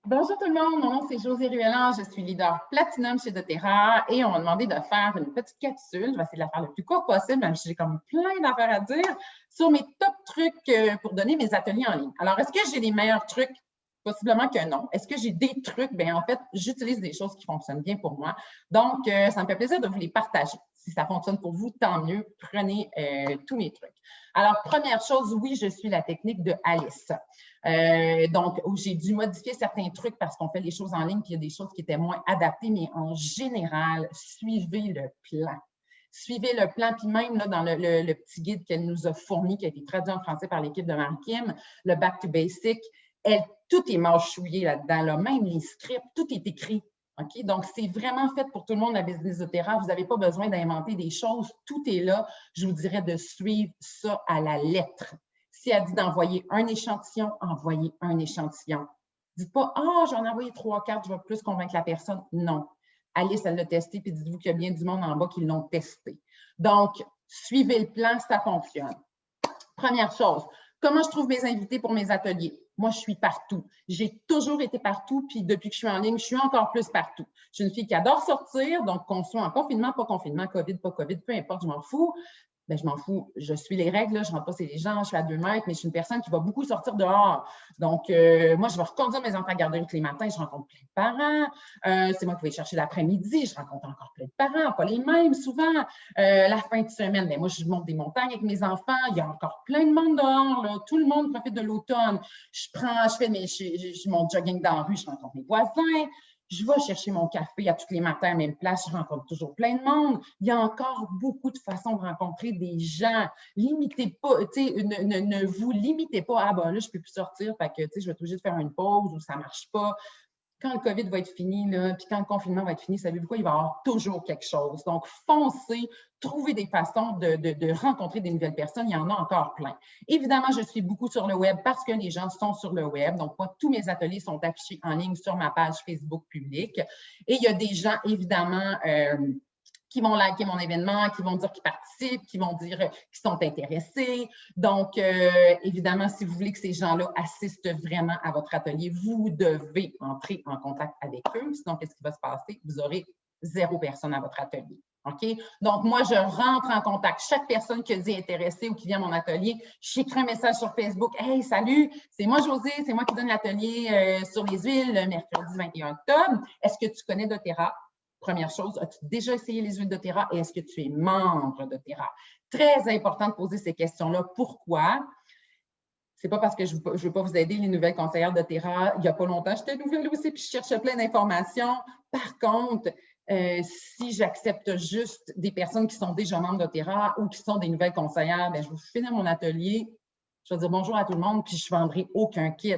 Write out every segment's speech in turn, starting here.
Bonjour tout le monde, mon nom c'est Josée Ruellan, je suis leader Platinum chez doTERRA et on m'a demandé de faire une petite capsule. Je vais essayer de la faire le plus court possible, même si j'ai comme plein d'affaires à dire, sur mes top trucs pour donner mes ateliers en ligne. Alors, est-ce que j'ai les meilleurs trucs? Possiblement que non. Est-ce que j'ai des trucs? Bien, en fait, j'utilise des choses qui fonctionnent bien pour moi. Donc, ça me fait plaisir de vous les partager. Si ça fonctionne pour vous, tant mieux. Prenez tous mes trucs. Alors, première chose, oui, je suis la technique de Alice. Donc, j'ai dû modifier certains trucs parce qu'on fait les choses en ligne, puis il y a des choses qui étaient moins adaptées, mais en général, suivez le plan. Suivez le plan, puis même là, dans le petit guide qu'elle nous a fourni, qui a été traduit en français par l'équipe de Marie-Kim, le Back to Basic, tout est mâchouillé là-dedans, là, même les scripts, tout est écrit. Okay? Donc, c'est vraiment fait pour tout le monde, la business doTERRA. Vous n'avez pas besoin d'inventer des choses. Tout est là. Je vous dirais de suivre ça à la lettre. Si elle dit d'envoyer un échantillon, envoyez un échantillon. Dites pas « Ah, j'en ai envoyé 3-4, je vais plus convaincre la personne. » Non. Alice, elle l'a testé, puis dites-vous qu'il y a bien du monde en bas qui l'ont testé. Donc, suivez le plan, ça fonctionne. Première chose, comment je trouve mes invités pour mes ateliers? Moi, je suis partout. J'ai toujours été partout, puis depuis que je suis en ligne, je suis encore plus partout. Je suis une fille qui adore sortir, donc qu'on soit en confinement, pas confinement, COVID, pas COVID, peu importe, je m'en fous. Bien, je m'en fous, je suis les règles, là, je ne rentre pas chez les gens, je suis à 2 mètres, mais je suis une personne qui va beaucoup sortir dehors. Donc, moi, je vais reconduire mes enfants à la garderie tous les matins, je rencontre plein de parents. C'est moi qui vais les chercher l'après-midi, je rencontre encore plein de parents, pas les mêmes souvent. La fin de semaine, bien, moi, je monte des montagnes avec mes enfants, il y a encore plein de monde dehors, là. Tout le monde profite de l'automne. Je fais mon jogging dans la rue, je rencontre mes voisins. Je vais chercher mon café à tous les matins à la même place, je rencontre toujours plein de monde. Il y a encore beaucoup de façons de rencontrer des gens. Limitez pas, ne vous limitez pas. Ah ben là, je ne peux plus sortir, fait que je vais être obligée de faire une pause ou ça ne marche pas. Quand le COVID va être fini, là, puis quand le confinement va être fini, savez-vous quoi? Il va y avoir toujours quelque chose. Donc, foncez, trouvez des façons de rencontrer des nouvelles personnes. Il y en a encore plein. Évidemment, je suis beaucoup sur le web parce que les gens sont sur le web. Donc, moi, tous mes ateliers sont affichés en ligne sur ma page Facebook publique. Et il y a des gens, évidemment, qui vont liker mon événement, qui vont dire qu'ils participent, qui vont dire qu'ils sont intéressés. Donc, évidemment, si vous voulez que ces gens-là assistent vraiment à votre atelier, vous devez entrer en contact avec eux. Sinon, qu'est-ce qui va se passer? Vous aurez 0 personne à votre atelier. OK? Donc, moi, je rentre en contact. Chaque personne qui dit intéressée ou qui vient à mon atelier, j'écris un message sur Facebook. « Hey, salut, c'est moi Josée, c'est moi qui donne l'atelier sur les huiles le mercredi 21 octobre. Est-ce que tu connais doTERRA? » Première chose, as-tu déjà essayé les huiles doTERRA et est-ce que tu es membre de doTERRA? Très important de poser ces questions-là. Pourquoi? C'est pas parce que je veux pas vous aider, les nouvelles conseillères doTERRA. Il n'y a pas longtemps, j'étais nouvelle aussi, puis je cherchais plein d'informations. Par contre, si j'accepte juste des personnes qui sont déjà membres de doTERRA ou qui sont des nouvelles conseillères, bien, je vais finir mon atelier, je vais dire bonjour à tout le monde, puis je ne vendrai aucun kit.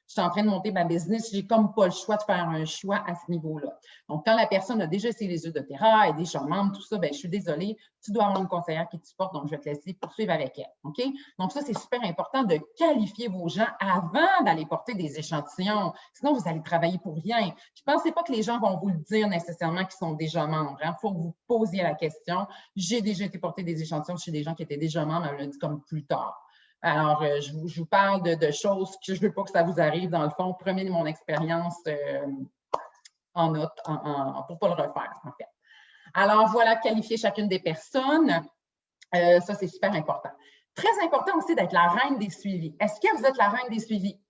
Je suis en train de monter ma business, j'ai comme pas le choix de faire un choix à ce niveau-là. Donc, quand la personne a déjà essayé les huiles doTERRA, est déjà membre, tout ça, bien, je suis désolée, tu dois avoir une conseillère qui te supporte, donc je vais te laisser poursuivre avec elle. OK? Donc, ça, c'est super important de qualifier vos gens avant d'aller porter des échantillons. Sinon, vous allez travailler pour rien. Je ne pensez pas que les gens vont vous le dire nécessairement qu'ils sont déjà membres. Il faut que vous posiez la question. J'ai déjà été porter des échantillons chez des gens qui étaient déjà membres, elle l'a dit comme plus tard. Alors, je vous parle de choses que je ne veux pas que ça vous arrive. Dans le fond, prenez mon expérience en note pour ne pas le refaire, en fait. Alors, voilà, qualifier chacune des personnes. Ça, c'est super important. Très important aussi d'être la reine des suivis. Est-ce que vous êtes la reine des suivis?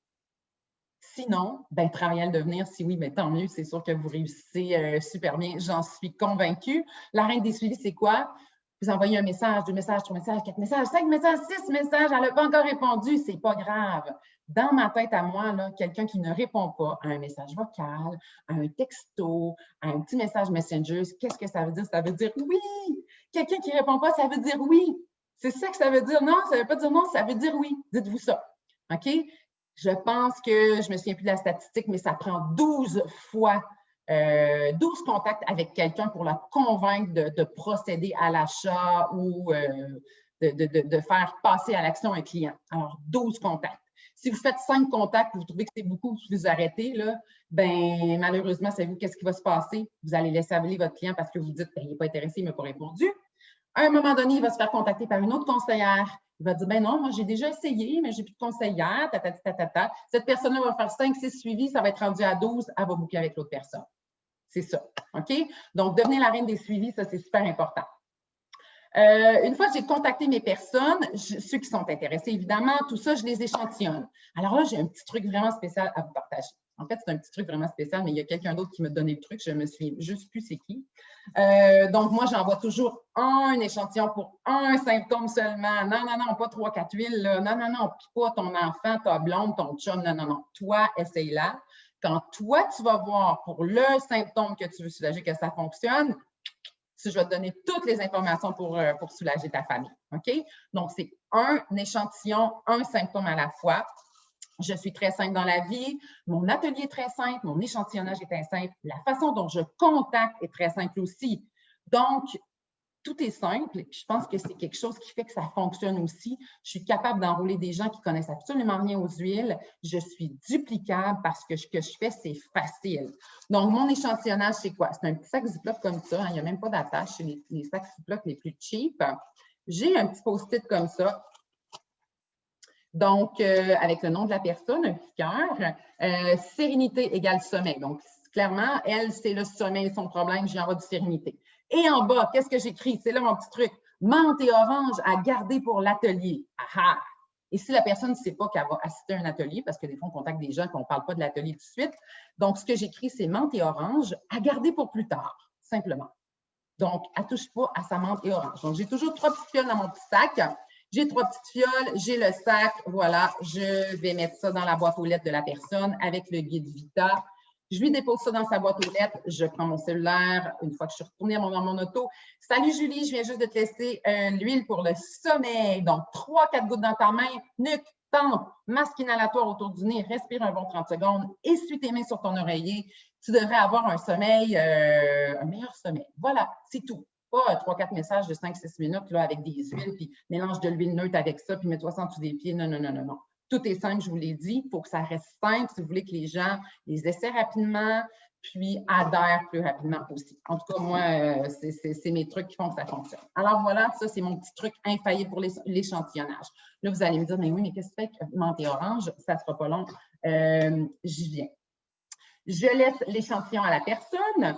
Sinon, ben, travaillez à le devenir. Si oui, ben, tant mieux. C'est sûr que vous réussissez super bien. J'en suis convaincue. La reine des suivis, c'est quoi? Vous envoyez un message, 2 messages, 3 messages, 4 messages, 5 messages, 6 messages, elle n'a pas encore répondu, c'est pas grave. Dans ma tête à moi, quelqu'un qui ne répond pas à un message vocal, à un texto, à un petit message Messenger, qu'est-ce que ça veut dire? Ça veut dire oui! Quelqu'un qui ne répond pas, ça veut dire oui! C'est ça que ça veut dire. Non, ça ne veut pas dire non, ça veut dire oui. Dites-vous ça. OK? Je pense que, je ne me souviens plus de la statistique, mais ça prend 12 fois 12 contacts avec quelqu'un pour la convaincre de procéder à l'achat ou de faire passer à l'action un client. Alors, 12 contacts. Si vous faites 5 contacts et vous trouvez que c'est beaucoup, vous arrêtez, là, ben, malheureusement, savez-vous qu'est-ce qui va se passer? Vous allez laisser aller votre client parce que vous dites, ben, il n'est pas intéressé, il ne m'a pas répondu. À un moment donné, il va se faire contacter par une autre conseillère. Il va dire, ben non, moi, j'ai déjà essayé, mais j'ai plus de conseillère, ta. Cette personne-là va faire 5-6 suivis, ça va être rendu à 12, elle va boucler avec l'autre personne. C'est ça, OK? Donc, devenir la reine des suivis, ça, c'est super important. Une fois que j'ai contacté mes personnes, ceux qui sont intéressés, évidemment, tout ça, je les échantillonne. Alors là, j'ai un petit truc vraiment spécial à vous partager. En fait, c'est un petit truc vraiment spécial, mais il y a quelqu'un d'autre qui m'a donné le truc. Je me souviens juste plus c'est qui. Donc, moi, j'envoie toujours un échantillon pour un symptôme seulement. Non, non, non, pas 3, 4 huiles. Là. Non, non, non, puis pas ton enfant, ta blonde, ton chum. Non, non, non. Toi, essaye-la. Quand toi, tu vas voir pour le symptôme que tu veux soulager que ça fonctionne, je vais te donner toutes les informations pour soulager ta famille. OK? Donc, c'est un échantillon, un symptôme à la fois. Je suis très simple dans la vie. Mon atelier est très simple. Mon échantillonnage est très simple. La façon dont je contacte est très simple aussi. Donc, tout est simple. Et puis, je pense que c'est quelque chose qui fait que ça fonctionne aussi. Je suis capable d'enrôler des gens qui connaissent absolument rien aux huiles. Je suis duplicable parce que ce que je fais, c'est facile. Donc, mon échantillonnage, c'est quoi? C'est un petit sac Ziploc comme ça. Hein. Il n'y a même pas d'attache. C'est les sacs Ziploc les plus cheap. J'ai un petit post-it comme ça. Donc, avec le nom de la personne, un petit cœur. Sérénité égale sommeil. Donc, clairement, elle, c'est le sommeil, son problème, j'y envoie du sérénité. Et en bas, qu'est-ce que j'écris? C'est là mon petit truc. Menthe et orange à garder pour l'atelier. Ah! Et si la personne ne sait pas qu'elle va assister à un atelier, parce que des fois, on contacte des gens et qu'on ne parle pas de l'atelier tout de suite. Donc, ce que j'écris, c'est menthe et orange à garder pour plus tard, simplement. Donc, elle ne touche pas à sa menthe et orange. Donc, j'ai toujours 3 petites fioles dans mon petit sac. J'ai 3 petites fioles, j'ai le sac. Voilà, je vais mettre ça dans la boîte aux lettres de la personne avec le guide Vita. Je lui dépose ça dans sa boîte aux lettres. Je prends mon cellulaire une fois que je suis retournée dans mon auto. Salut Julie, je viens juste de te laisser l'huile pour le sommeil. Donc, 3-4 gouttes dans ta main, nuque, tempe, masque inhalatoire autour du nez, respire un bon 30 secondes, essuie tes mains sur ton oreiller. Tu devrais avoir un sommeil, un meilleur sommeil. Voilà, c'est tout. Pas 3-4 messages de 5-6 minutes là, avec des huiles, puis mélange de l'huile neutre avec ça, puis mets-toi ça en dessous des pieds. Non, non, non, non, non. Tout est simple, je vous l'ai dit. Il faut que ça reste simple si vous voulez que les gens les essaient rapidement, puis adhèrent plus rapidement aussi. En tout cas, moi, c'est mes trucs qui font que ça fonctionne. Alors voilà, ça, c'est mon petit truc infaillible pour l'échantillonnage. Là, vous allez me dire, mais oui, mais qu'est-ce que tu fais avec menthe et orange? Ça ne sera pas long. J'y viens. Je laisse l'échantillon à la personne.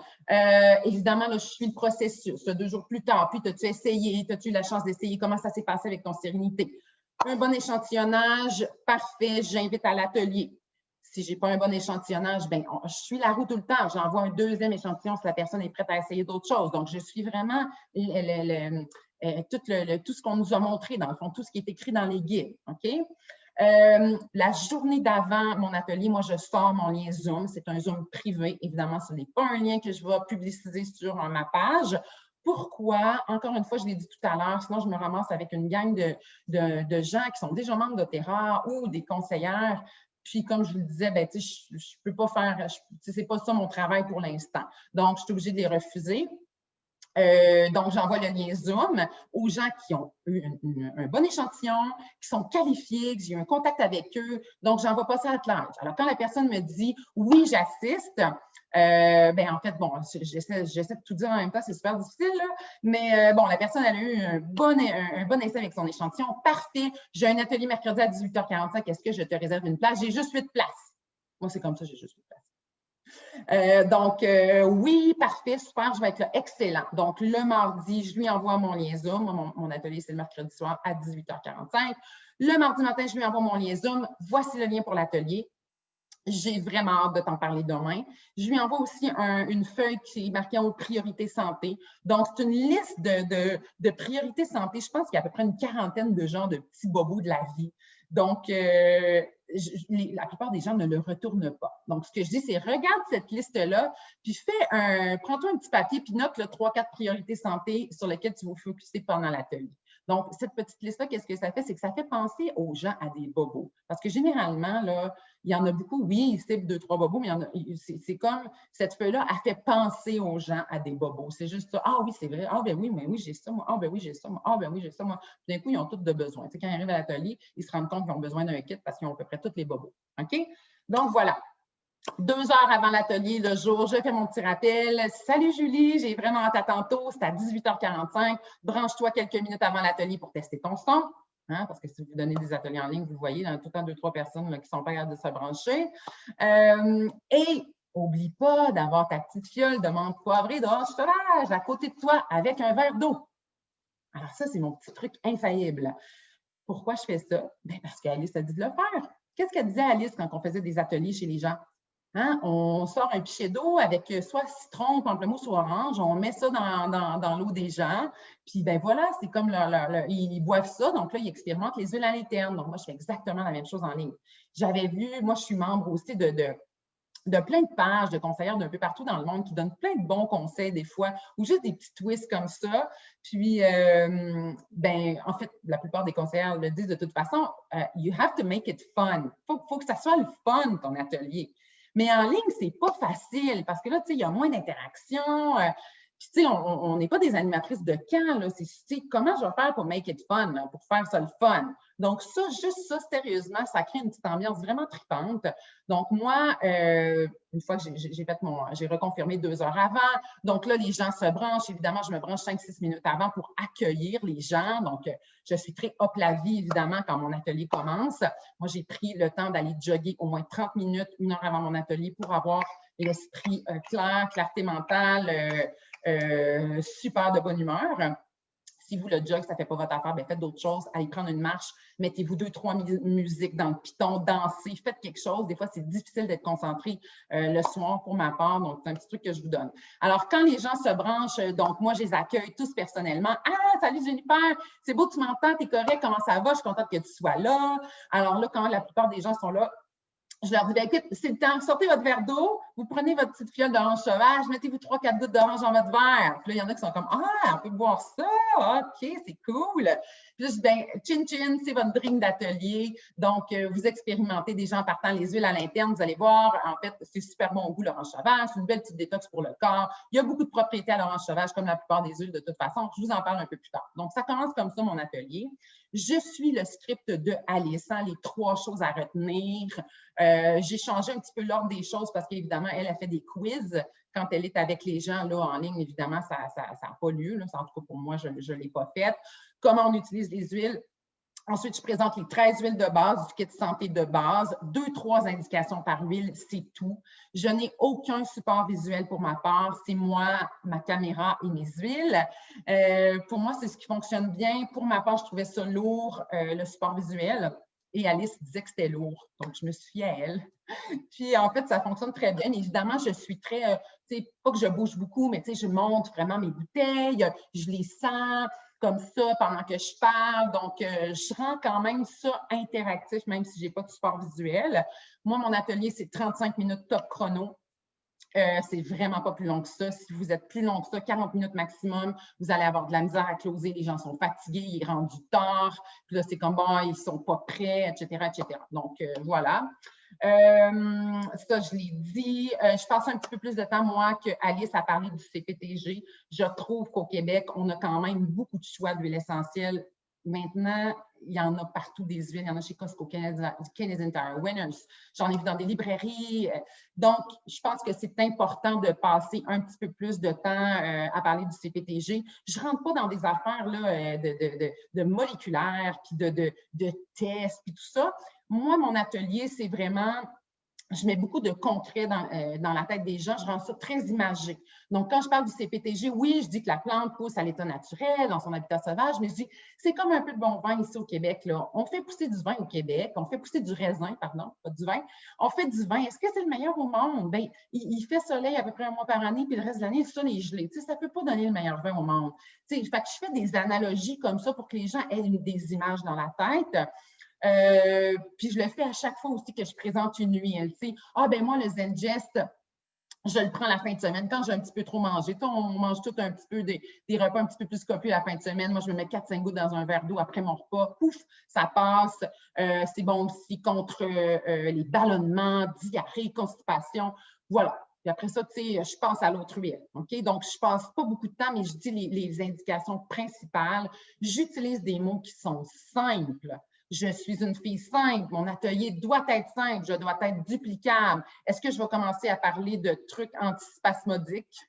Évidemment, là, je suis le processus. 2 jours plus tard, puis as-tu essayé? As-tu eu la chance d'essayer? Comment ça s'est passé avec ton sérénité? Un bon échantillonnage, parfait, j'invite à l'atelier. Si je n'ai pas un bon échantillonnage, ben, je suis la roue tout le temps. J'envoie un 2e échantillon si la personne est prête à essayer d'autres choses. Donc, je suis vraiment tout ce qu'on nous a montré, dans le fond, tout ce qui est écrit dans les guides. OK? La journée d'avant mon atelier, moi, je sors mon lien Zoom. C'est un Zoom privé. Évidemment, ce n'est pas un lien que je vais publiciser sur ma page. Pourquoi? Encore une fois, je l'ai dit tout à l'heure, sinon je me ramasse avec une gang de gens qui sont déjà membres d'Otera ou des conseillères. Puis, comme je vous le disais, ben, je ne peux pas faire, ce n'est pas ça mon travail pour l'instant. Donc, je suis obligée de les refuser. Donc, j'envoie le lien Zoom aux gens qui ont eu un bon échantillon, qui sont qualifiés, que j'ai eu un contact avec eux. Donc, j'envoie pas ça à large. Alors, quand la personne me dit « oui, j'assiste », ben en fait, bon, j'essaie de tout dire en même temps, c'est super difficile, là, mais bon, la personne, elle a eu un bon essai avec son échantillon. Parfait, j'ai un atelier mercredi à 18h45, est-ce que je te réserve une place? J'ai juste 8 places. Moi, c'est comme ça, j'ai juste 8 places. Donc, oui, parfait, super, je vais être là, excellent. Donc, le mardi, je lui envoie mon lien Zoom. Mon atelier, c'est le mercredi soir à 18h45. Le mardi matin, je lui envoie mon lien Zoom. Voici le lien pour l'atelier. J'ai vraiment hâte de t'en parler demain. Je lui envoie aussi une feuille qui est marquée en priorité santé. Donc, c'est une liste de priorités santé. Je pense qu'il y a à peu près une quarantaine de genres de petits bobos de la vie. Donc, la plupart des gens ne le retournent pas. Donc, ce que je dis, c'est regarde cette liste-là, puis prends-toi un petit papier, puis note 3-4 priorités santé sur lesquelles tu vas focuser pendant l'atelier. Donc, cette petite liste-là, qu'est-ce que ça fait? C'est que ça fait penser aux gens à des bobos. Parce que généralement, là, il y en a beaucoup, oui, ils ciblent 2-3 bobos, mais c'est comme cette feuille-là, elle fait penser aux gens à des bobos. C'est juste ça. Ah oui, c'est vrai. Ah ben oui, mais oui, j'ai ça, moi. Ah ben oui, j'ai ça, moi. Ah ben oui, j'ai ça, moi. D'un coup, ils ont tous de besoin. Tu sais, quand ils arrivent à l'atelier, ils se rendent compte qu'ils ont besoin d'un kit parce qu'ils ont à peu près tous les bobos. OK? Donc, voilà. 2 heures avant l'atelier, le jour, je fais mon petit rappel. Salut Julie, j'ai vraiment hâte à tantôt. C'est à 18h45. Branche-toi quelques minutes avant l'atelier pour tester ton son. Hein, parce que si vous donnez des ateliers en ligne, vous voyez, il y a tout le temps 2-3 personnes là, qui sont pas capables de se brancher. Et n'oublie pas d'avoir ta petite fiole de menthe poivrée d'orange sauvage à côté de toi avec un verre d'eau. Alors ça, c'est mon petit truc infaillible. Pourquoi je fais ça? Bien, parce qu'Alice a dit de le faire. Qu'est-ce qu'elle disait Alice quand on faisait des ateliers chez les gens? Hein? On sort un pichet d'eau avec soit citron, pamplemousse ou orange, on met ça dans l'eau des gens, puis ben voilà, c'est comme ils boivent ça, donc là, ils expérimentent les huiles à l'interne. Donc moi, je fais exactement la même chose en ligne. J'avais vu, moi, je suis membre aussi de plein de pages de conseillères d'un peu partout dans le monde qui donnent plein de bons conseils des fois, ou juste des petits twists comme ça. Puis, ben, en fait, la plupart des conseillères le disent de toute façon, you have to make it fun. Faut que ça soit le fun, ton atelier. Mais en ligne, c'est pas facile parce que là, tu sais, il y a moins d'interactions. Puis, tu sais, on n'est pas des animatrices de camp, là. C'est comment je vais faire pour make it fun, là, pour faire ça le fun. Donc, ça, juste ça, sérieusement, ça crée une petite ambiance vraiment tripante. Donc, moi, une fois que j'ai reconfirmé 2 heures avant. Donc là, les gens se branchent. Évidemment, je me branche 5-6 minutes avant pour accueillir les gens. Donc, je suis très hop la vie, évidemment, quand mon atelier commence. Moi, j'ai pris le temps d'aller jogger au moins 30 minutes, 1 heure avant mon atelier pour avoir l'esprit clair, clarté mentale, super de bonne humeur. Si vous, le jog, ça ne fait pas votre affaire, bien, faites d'autres choses. Allez prendre une marche, mettez-vous 2-3 musiques dans le piton, dansez, faites quelque chose. Des fois, c'est difficile d'être concentré le soir pour ma part, donc c'est un petit truc que je vous donne. Alors, quand les gens se branchent, donc moi, je les accueille tous personnellement. « Ah, salut Jennifer, c'est beau, tu m'entends, t'es correct, comment ça va? Je suis contente que tu sois là. » Alors là, quand la plupart des gens sont là, je leur dis, bien, écoute, c'est le temps, sortez votre verre d'eau, vous prenez votre petite fiole d'orange sauvage, mettez-vous 3-4 gouttes d'orange dans votre verre. Puis là, il y en a qui sont comme, ah, on peut boire ça, OK, c'est cool. Puis là, je dis, bien, chin-chin, c'est votre drink d'atelier. Donc, vous expérimentez déjà en partant les huiles à l'interne, vous allez voir, en fait, c'est super bon au goût, l'orange sauvage, c'est une belle petite détox pour le corps. Il y a beaucoup de propriétés à l'orange sauvage, comme la plupart des huiles de toute façon. Je vous en parle un peu plus tard. Donc, ça commence comme ça, mon atelier. Je suis le script de Alice, hein, les 3 choses à retenir. J'ai changé un petit peu l'ordre des choses parce qu'évidemment, elle a fait des quiz. Quand elle est avec les gens là, en ligne, évidemment, ça n'a pas lieu. Là. En tout cas, pour moi, je ne l'ai pas fait. Comment on utilise les huiles? Ensuite, je présente les 13 huiles de base du kit santé de base. 2-3 indications par huile, c'est tout. Je n'ai aucun support visuel pour ma part. C'est moi, ma caméra et mes huiles. Pour moi, c'est ce qui fonctionne bien. Pour ma part, je trouvais ça lourd, le support visuel. Et Alice disait que c'était lourd. Donc, je me suis fiée à elle. Puis, en fait, ça fonctionne très bien. Évidemment, je suis très, pas que je bouge beaucoup, mais je monte vraiment mes bouteilles, je les sens comme ça pendant que je parle. Donc, je rends quand même ça interactif, même si je n'ai pas de support visuel. Moi, mon atelier, c'est 35 minutes top chrono. C'est vraiment pas plus long que ça. Si vous êtes plus long que ça, 40 minutes maximum, vous allez avoir de la misère à closer. Les gens sont fatigués, il est rendu tard. Puis là, c'est comme, bon, ils sont pas prêts, etc., etc. Donc, voilà. Ça, je l'ai dit. Je passe un petit peu plus de temps, moi, que Alice a parlé du CPTG. Je trouve qu'au Québec, on a quand même beaucoup de choix d'huile essentielle. Maintenant, il y en a partout des huiles. Il y en a chez Costco, Canadian Tire, Winners. J'en ai vu dans des librairies. Donc, je pense que c'est important de passer un petit peu plus de temps à parler du CPTG. Je ne rentre pas dans des affaires là, de moléculaires, puis de tests, puis tout ça. Moi, mon atelier, c'est vraiment, je mets beaucoup de concret dans la tête des gens, je rends ça très imagé. Donc, quand je parle du CPTG, oui, je dis que la plante pousse à l'état naturel, dans son habitat sauvage, mais je dis, c'est comme un peu de bon vin ici au Québec. Là. On fait pousser du vin au Québec, on fait pousser du raisin, pardon, pas du vin. On fait du vin. Est-ce que c'est le meilleur au monde? Bien, il fait soleil à peu près 1 mois par année, puis le reste de l'année, ça, les gelés. Tu sais, ça ne peut pas donner le meilleur vin au monde. Tu sais, fait que je fais des analogies comme ça pour que les gens aient des images dans la tête. Puis je le fais à chaque fois aussi que je présente une huile. Ah, ben moi, le Zengest, je le prends la fin de semaine quand j'ai un petit peu trop mangé. On mange tout un petit peu des repas un petit peu plus copieux la fin de semaine. Moi, je me mets 4-5 gouttes dans un verre d'eau après mon repas. Pouf, ça passe. C'est bon aussi contre les ballonnements, diarrhée, constipation. Voilà. Puis après ça, tu sais, je passe à l'autre huile. OK? Donc, je passe pas beaucoup de temps, mais je dis les indications principales. J'utilise des mots qui sont simples. Je suis une fille simple, mon atelier doit être simple, je dois être duplicable. Est-ce que je vais commencer à parler de trucs antispasmodiques?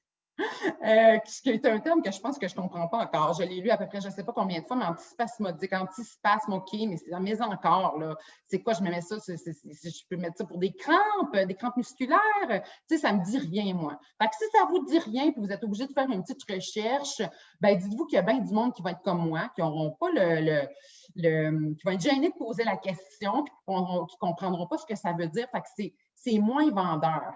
Qui est un terme que je pense que je ne comprends pas encore. Je l'ai lu à peu près, je ne sais pas combien de fois, mais antispasmodique, antispasme, OK, mais c'est la mise encore, là. C'est quoi, je me mets ça, je peux mettre ça pour des crampes musculaires. Tu sais, ça ne me dit rien, moi. Fait que si ça ne vous dit rien, puis vous êtes obligé de faire une petite recherche, ben dites-vous qu'il y a bien du monde qui va être comme moi, qui n'auront pas qui vont être gênés de poser la question, puis qui ne comprendront pas ce que ça veut dire. Fait que c'est moins vendeur.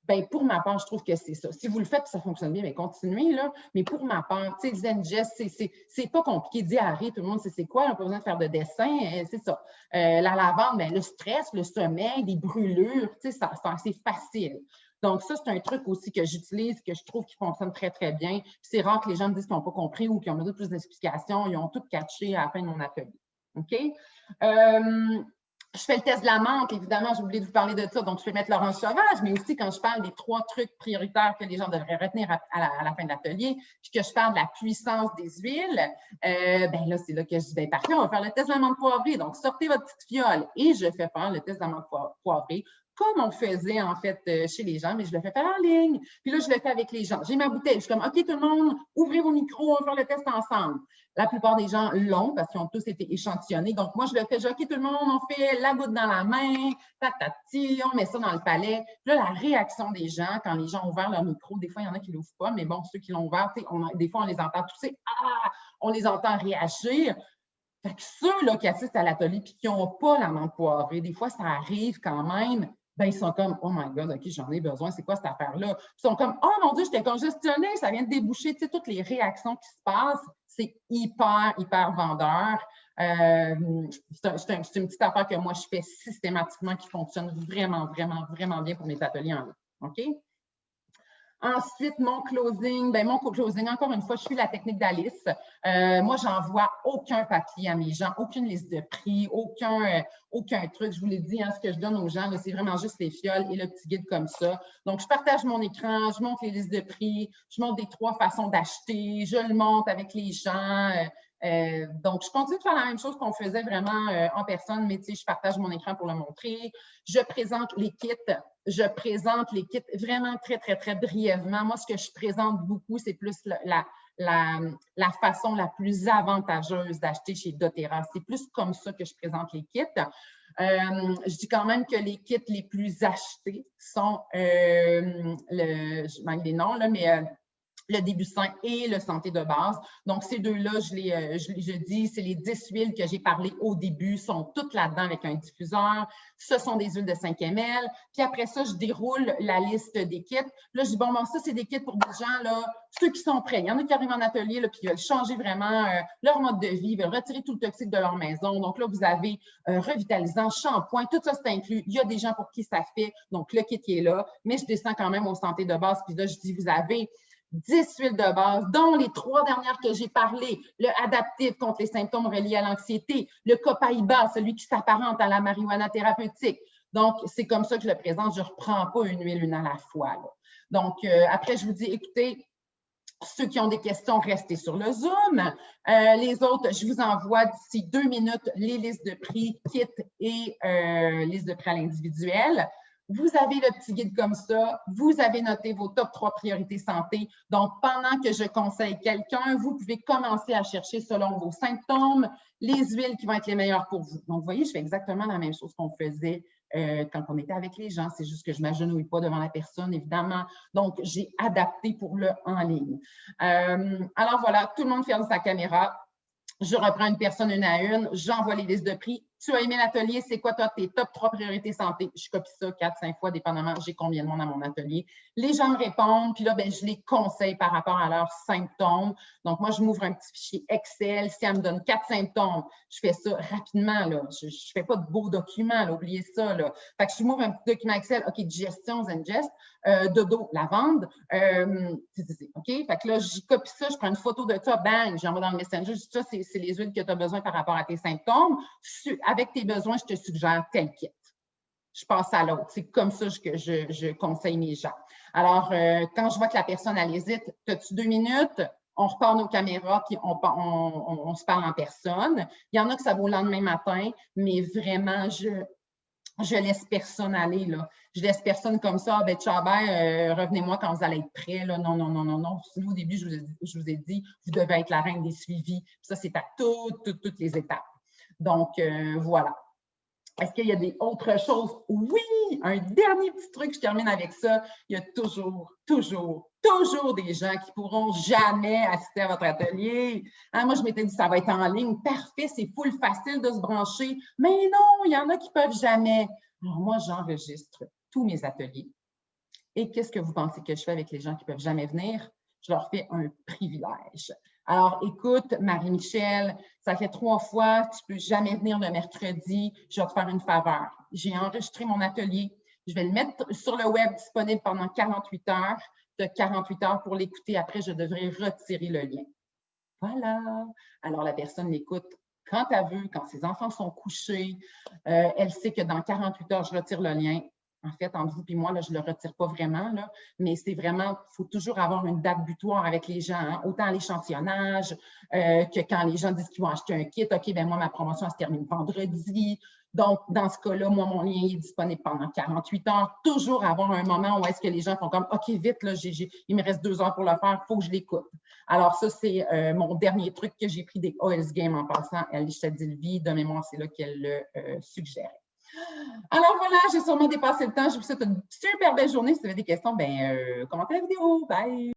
Ben, pour ma part, je trouve que c'est ça. Si vous le faites et ça fonctionne bien, bien continuez, là. Mais pour ma part, tu sais, ZenGest, c'est pas compliqué. Diarrhée, tout le monde sait c'est quoi. On n'a pas besoin de faire de dessin. C'est ça. La lavande, ben, le stress, le sommeil, les brûlures, tu sais, c'est facile. Donc, ça, c'est un truc aussi que j'utilise, que je trouve qui fonctionne très, très bien. C'est rare que les gens me disent qu'ils n'ont pas compris ou qu'ils ont besoin de plus d'explications. Ils ont tout catché à la fin de mon atelier. OK? Je fais le test de la menthe, évidemment, j'ai oublié de vous parler de ça, donc je vais mettre l'orange sauvage, mais aussi quand je parle des 3 trucs prioritaires que les gens devraient retenir à la fin de l'atelier, puis que je parle de la puissance des huiles, ben là, c'est là que je dis, ben parfait, on va faire le test de la menthe poivrée. Donc, sortez votre petite fiole et je fais faire le test de la menthe poivrée comme on faisait en fait chez les gens, mais je le fais faire en ligne. Puis là, je le fais avec les gens. J'ai ma bouteille, je suis comme, OK, tout le monde, ouvrez vos micros, on va faire le test ensemble. La plupart des gens l'ont parce qu'ils ont tous été échantillonnés. Donc, moi, je le fais, je dis, OK, tout le monde, on fait la goutte dans la main, tatati, on met ça dans le palais. Puis là, la réaction des gens, quand les gens ont ouvert leur micro, des fois, il y en a qui ne l'ouvrent pas, mais bon, ceux qui l'ont ouvert, des fois, on les entend tousser, on les entend réagir. Fait que ceux là, qui assistent à l'atelier et qui n'ont pas la menthe poivrée, des fois, ça arrive quand même. Ben, ils sont comme, oh my God, OK, j'en ai besoin, c'est quoi cette affaire-là? Ils sont comme, oh mon Dieu, j'étais congestionnée, ça vient de déboucher. Tu sais, toutes les réactions qui se passent, c'est hyper, hyper vendeur. C'est une petite affaire que moi, je fais systématiquement qui fonctionne vraiment, vraiment, vraiment bien pour mes ateliers en ligne. OK? Ensuite, mon closing, encore une fois, je suis la technique d'Alice. Moi, j'envoie aucun papier à mes gens, aucune liste de prix, aucun truc. Je vous l'ai dit, hein, ce que je donne aux gens, c'est vraiment juste les fioles et le petit guide comme ça. Donc, je partage mon écran, je montre les listes de prix, je montre des 3 façons d'acheter, je le montre avec les gens. Donc, je continue de faire la même chose qu'on faisait vraiment en personne, mais tu sais, je partage mon écran pour le montrer. Je présente les kits. Je présente les kits vraiment très, très, très brièvement. Moi, ce que je présente beaucoup, c'est plus la façon la plus avantageuse d'acheter chez doTERRA. C'est plus comme ça que je présente les kits. Je dis quand même que les kits les plus achetés sont, je manque des noms, là, mais le début sain et le santé de base. Donc, ces deux-là, je dis, c'est les 10 huiles que j'ai parlé au début, sont toutes là-dedans avec un diffuseur. Ce sont des huiles de 5 ml. Puis après ça, je déroule la liste des kits. Là, je dis, bon, ça, c'est des kits pour des gens, là, ceux qui sont prêts. Il y en a qui arrivent en atelier, là, puis ils veulent changer vraiment leur mode de vie, ils veulent retirer tout le toxique de leur maison. Donc là, vous avez revitalisant, shampoing, tout ça, c'est inclus. Il y a des gens pour qui ça fait. Donc, le kit est là, mais je descends quand même aux santé de base. Puis là, je dis, vous avez 10 huiles de base, dont les 3 dernières que j'ai parlé, le adaptif contre les symptômes reliés à l'anxiété, le copaïba, celui qui s'apparente à la marijuana thérapeutique. Donc, c'est comme ça que je le présente. Je ne reprends pas une huile, une à la fois. Là. Donc, après, je vous dis, écoutez, ceux qui ont des questions, restez sur le Zoom. Les autres, je vous envoie d'ici 2 minutes les listes de prix, kits et listes de prix à l'individuel. Vous avez le petit guide comme ça, vous avez noté vos top 3 priorités santé. Donc, pendant que je conseille quelqu'un, vous pouvez commencer à chercher selon vos symptômes les huiles qui vont être les meilleures pour vous. Donc, vous voyez, je fais exactement la même chose qu'on faisait quand on était avec les gens. C'est juste que je ne m'agenouille pas devant la personne, évidemment. Donc, j'ai adapté pour le en ligne. Alors, voilà, tout le monde ferme sa caméra. Je reprends une personne une à une, j'envoie les listes de prix. Tu as aimé l'atelier, c'est quoi toi tes top 3 priorités santé? Je copie ça 4-5 fois, dépendamment, j'ai combien de monde à mon atelier. Les gens me répondent, puis là, ben, je les conseille par rapport à leurs symptômes. Donc, moi, je m'ouvre un petit fichier Excel. Si elle me donne 4 symptômes, je fais ça rapidement. Là. Je ne fais pas de beaux documents, là, oubliez ça. Là. Fait que je m'ouvre un petit document Excel. OK, digestion, ZenGest, dodo, lavande. OK? Fait que là, je copie ça, je prends une photo de ça, bang, j'envoie dans le Messenger. Je dis ça, c'est les huiles que tu as besoin par rapport à tes symptômes. Avec tes besoins, je te suggère tel kit. Je passe à l'autre. C'est comme ça que je conseille mes gens. Alors, quand je vois que la personne, elle hésite, as-tu 2 minutes? on repart nos caméras, puis on se parle en personne. Il y en a que ça vaut le lendemain matin, mais vraiment, je laisse personne aller, là. Je laisse personne comme ça. Ben, ciao, revenez-moi quand vous allez être prêts, là. Non, non, non, non, non. Au début, je vous ai dit, vous devez être la reine des suivis. Puis ça, c'est à toutes les étapes. Donc, voilà. Est-ce qu'il y a des autres choses? Oui! Un dernier petit truc, je termine avec ça. Il y a toujours des gens qui ne pourront jamais assister à votre atelier. Hein, moi, je m'étais dit, ça va être en ligne. Parfait, c'est full facile de se brancher. Mais non, il y en a qui ne peuvent jamais. Alors, moi, j'enregistre tous mes ateliers. Et qu'est-ce que vous pensez que je fais avec les gens qui ne peuvent jamais venir? Je leur fais un privilège. Alors, écoute, Marie-Michel, ça fait 3 fois, tu ne peux jamais venir le mercredi, je vais te faire une faveur. J'ai enregistré mon atelier, je vais le mettre sur le web disponible pendant 48 heures. Tu as 48 heures pour l'écouter. Après, je devrais retirer le lien. Voilà. Alors, la personne l'écoute quand elle veut, quand ses enfants sont couchés. Elle sait que dans 48 heures, je retire le lien. En fait, entre vous et moi, là, je ne le retire pas vraiment, là, mais c'est vraiment, il faut toujours avoir une date butoir avec les gens, hein, autant à l'échantillonnage que quand les gens disent qu'ils vont acheter un kit. OK, bien moi, ma promotion, elle se termine vendredi. Donc, dans ce cas-là, moi, mon lien est disponible pendant 48 heures. Toujours avoir un moment où est-ce que les gens font comme, OK, vite, là, il me reste 2 heures pour le faire, il faut que je l'écoute. Alors, ça, c'est mon dernier truc que j'ai pris des OS Games en passant. Alicia Dilvy, de mémoire, c'est là qu'elle le suggérait. Alors voilà, j'ai sûrement dépassé le temps. Je vous souhaite une super belle journée. Si vous avez des questions, commentez la vidéo. Bye!